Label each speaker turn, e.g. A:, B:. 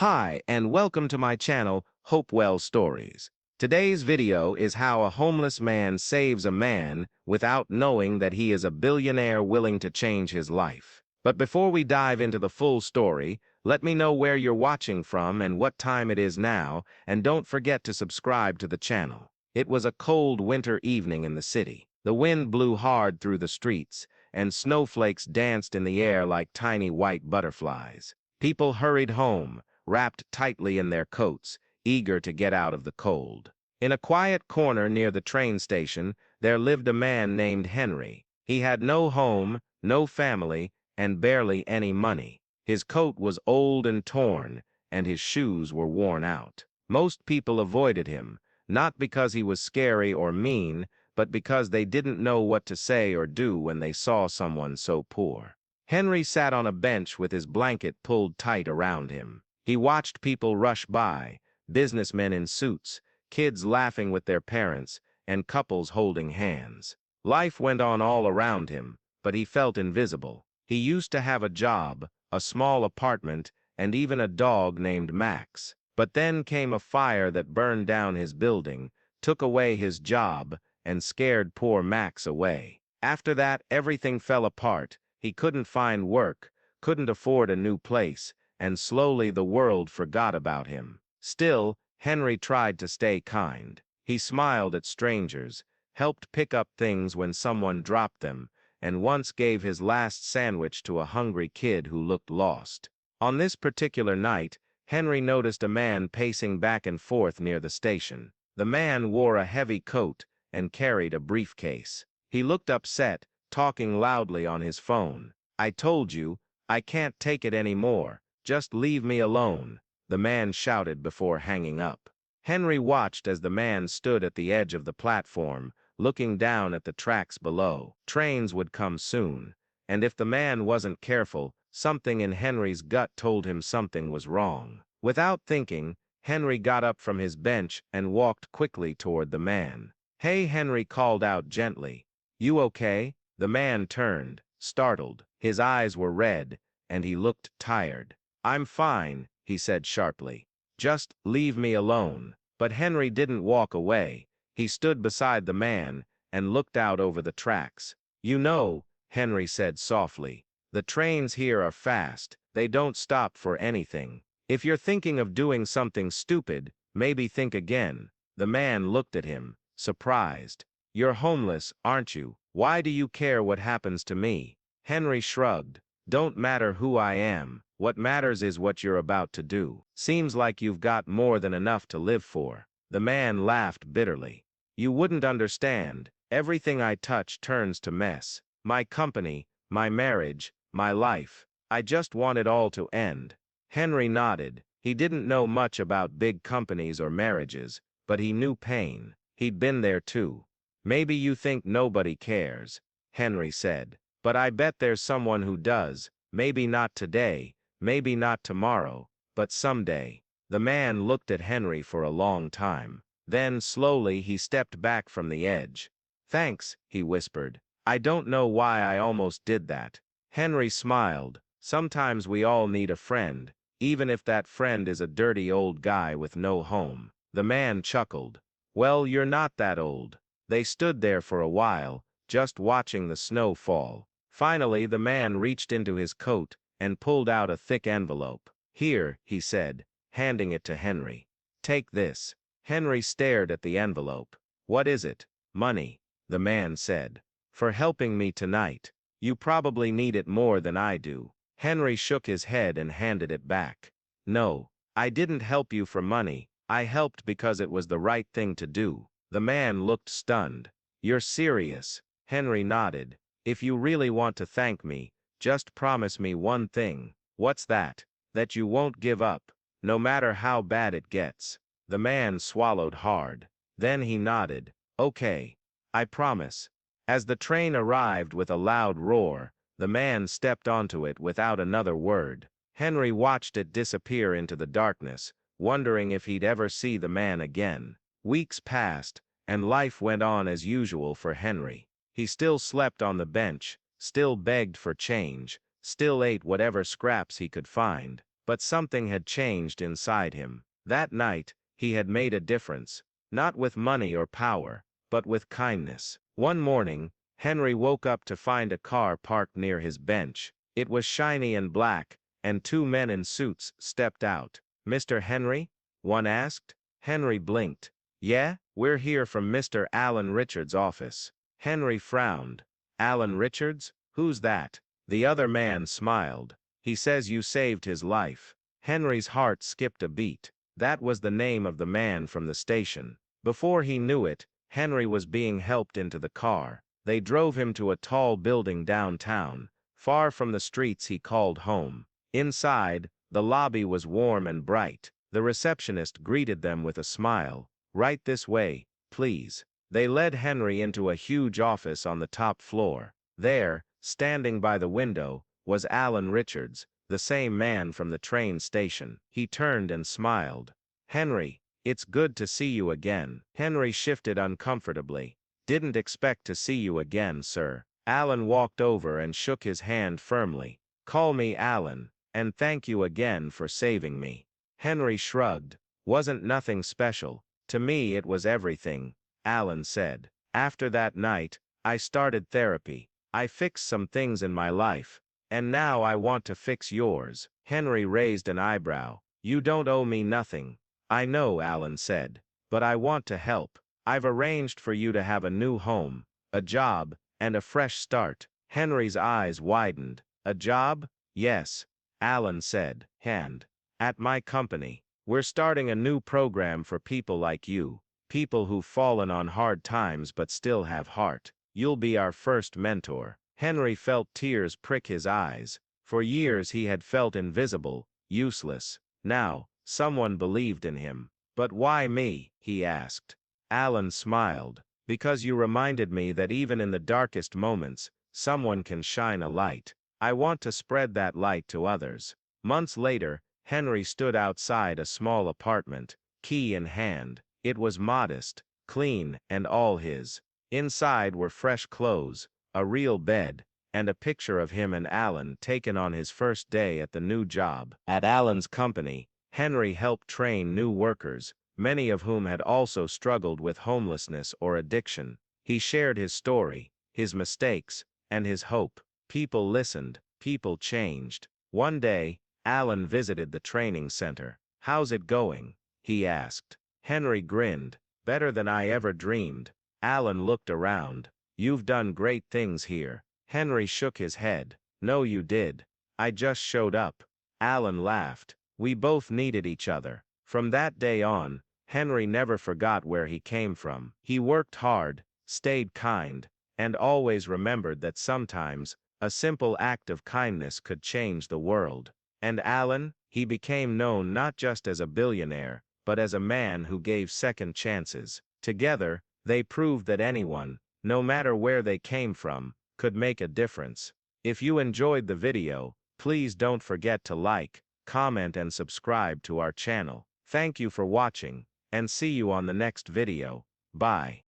A: Hi, and welcome to my channel, Hopewell Stories. Today's video is how a homeless man saves a man without knowing that he is a billionaire willing to change his life. But before we dive into the full story, let me know where you're watching from and what time it is now, and don't forget to subscribe to the channel. It was a cold winter evening in the city. The wind blew hard through the streets, and snowflakes danced in the air like tiny white butterflies. People hurried home, wrapped tightly in their coats, eager to get out of the cold. In a quiet corner near the train station, there lived a man named Henry. He had no home, no family, and barely any money. His coat was old and torn, and his shoes were worn out. Most people avoided him, not because he was scary or mean, but because they didn't know what to say or do when they saw someone so poor. Henry sat on a bench with his blanket pulled tight around him. He watched people rush by, businessmen in suits, kids laughing with their parents, and couples holding hands. Life went on all around him, but he felt invisible. He used to have a job, a small apartment, and even a dog named Max. But then came a fire that burned down his building, took away his job, and scared poor Max away. After that, everything fell apart. He couldn't find work, couldn't afford a new place, and slowly the world forgot about him. Still, Henry tried to stay kind. He smiled at strangers, helped pick up things when someone dropped them, and once gave his last sandwich to a hungry kid who looked lost. On this particular night, Henry noticed a man pacing back and forth near the station. The man wore a heavy coat and carried a briefcase. He looked upset, talking loudly on his phone. "I told you, I can't take it anymore. Just leave me alone," the man shouted before hanging up. Henry watched as the man stood at the edge of the platform, looking down at the tracks below. Trains would come soon, and if the man wasn't careful, something in Henry's gut told him something was wrong. Without thinking, Henry got up from his bench and walked quickly toward the man. "Hey," Henry called out gently. "You okay?" The man turned, startled. His eyes were red, and he looked tired. "I'm fine," he said sharply. "Just leave me alone." But Henry didn't walk away. He stood beside the man and looked out over the tracks. "You know," Henry said softly, "the trains here are fast. They don't stop for anything. If you're thinking of doing something stupid, maybe think again." The man looked at him, surprised. "You're homeless, aren't you? Why do you care what happens to me?" Henry shrugged. "Don't matter who I am. What matters is what you're about to do. Seems like you've got more than enough to live for." The man laughed bitterly. "You wouldn't understand. Everything I touch turns to mess. My company, my marriage, my life. I just want it all to end." Henry nodded. He didn't know much about big companies or marriages, but he knew pain. He'd been there too. "Maybe you think nobody cares," Henry said. "But I bet there's someone who does. Maybe not today, maybe not tomorrow, but someday." The man looked at Henry for a long time. Then, slowly, he stepped back from the edge. "Thanks," he whispered. "I don't know why I almost did that." Henry smiled. "Sometimes we all need a friend, even if that friend is a dirty old guy with no home." The man chuckled. "Well, you're not that old." They stood there for a while, just watching the snow fall. Finally, the man reached into his coat and pulled out a thick envelope. "Here," he said, handing it to Henry. "Take this." Henry stared at the envelope. "What is it?" "Money," the man said. "For helping me tonight. You probably need it more than I do." Henry shook his head and handed it back. "No, I didn't help you for money. I helped because it was the right thing to do." The man looked stunned. "You're serious?" Henry nodded. "If you really want to thank me, just promise me one thing." "What's that?" "That you won't give up, no matter how bad it gets." The man swallowed hard. Then he nodded. "Okay, I promise." As the train arrived with a loud roar, the man stepped onto it without another word. Henry watched it disappear into the darkness, wondering if he'd ever see the man again. Weeks passed, and life went on as usual for Henry. He still slept on the bench, still begged for change, still ate whatever scraps he could find. But something had changed inside him. That night, he had made a difference, not with money or power, but with kindness. One morning, Henry woke up to find a car parked near his bench. It was shiny and black, and two men in suits stepped out. "Mr. Henry?" one asked. Henry blinked. "Yeah, we're here from Mr. Alan Richards' office." Henry frowned. "Alan Richards? Who's that?" The other man smiled. "He says you saved his life." Henry's heart skipped a beat. That was the name of the man from the station. Before he knew it, Henry was being helped into the car. They drove him to a tall building downtown, far from the streets he called home. Inside, the lobby was warm and bright. The receptionist greeted them with a smile. "Right this way, please." They led Henry into a huge office on the top floor. There, standing by the window, was Alan Richards, the same man from the train station. He turned and smiled. "Henry, it's good to see you again." Henry shifted uncomfortably. "Didn't expect to see you again, sir." Alan walked over and shook his hand firmly. "Call me Alan, and thank you again for saving me." Henry shrugged. "Wasn't nothing special. To me it was everything," Alan said. "After that night, I started therapy. I fixed some things in my life, and now I want to fix yours." Henry raised an eyebrow. "You don't owe me nothing." "I know," Alan said, "but I want to help. I've arranged for you to have a new home, a job, and a fresh start." Henry's eyes widened. "A job?" "Yes," Alan said. "And at my company, we're starting a new program for people like you, people who've fallen on hard times but still have heart. You'll be our first mentor." Henry felt tears prick his eyes. For years he had felt invisible, useless. Now, someone believed in him. "But why me?" he asked. Alan smiled. "Because you reminded me that even in the darkest moments, someone can shine a light. I want to spread that light to others." Months later, Henry stood outside a small apartment, key in hand. It was modest, clean, and all his. Inside were fresh clothes, a real bed, and a picture of him and Alan taken on his first day at the new job. At Alan's company, Henry helped train new workers, many of whom had also struggled with homelessness or addiction. He shared his story, his mistakes, and his hope. People listened, people changed. One day, Alan visited the training center. "How's it going?" he asked. Henry grinned. "Better than I ever dreamed." Alan looked around. "You've done great things here." Henry shook his head. "No, you did. I just showed up." Alan laughed. "We both needed each other." From that day on, Henry never forgot where he came from. He worked hard, stayed kind, and always remembered that sometimes, a simple act of kindness could change the world. And Alan, he became known not just as a billionaire, but as a man who gave second chances. Together, they proved that anyone, no matter where they came from, could make a difference. If you enjoyed the video, please don't forget to like, comment, and subscribe to our channel. Thank you for watching, and see you on the next video. Bye.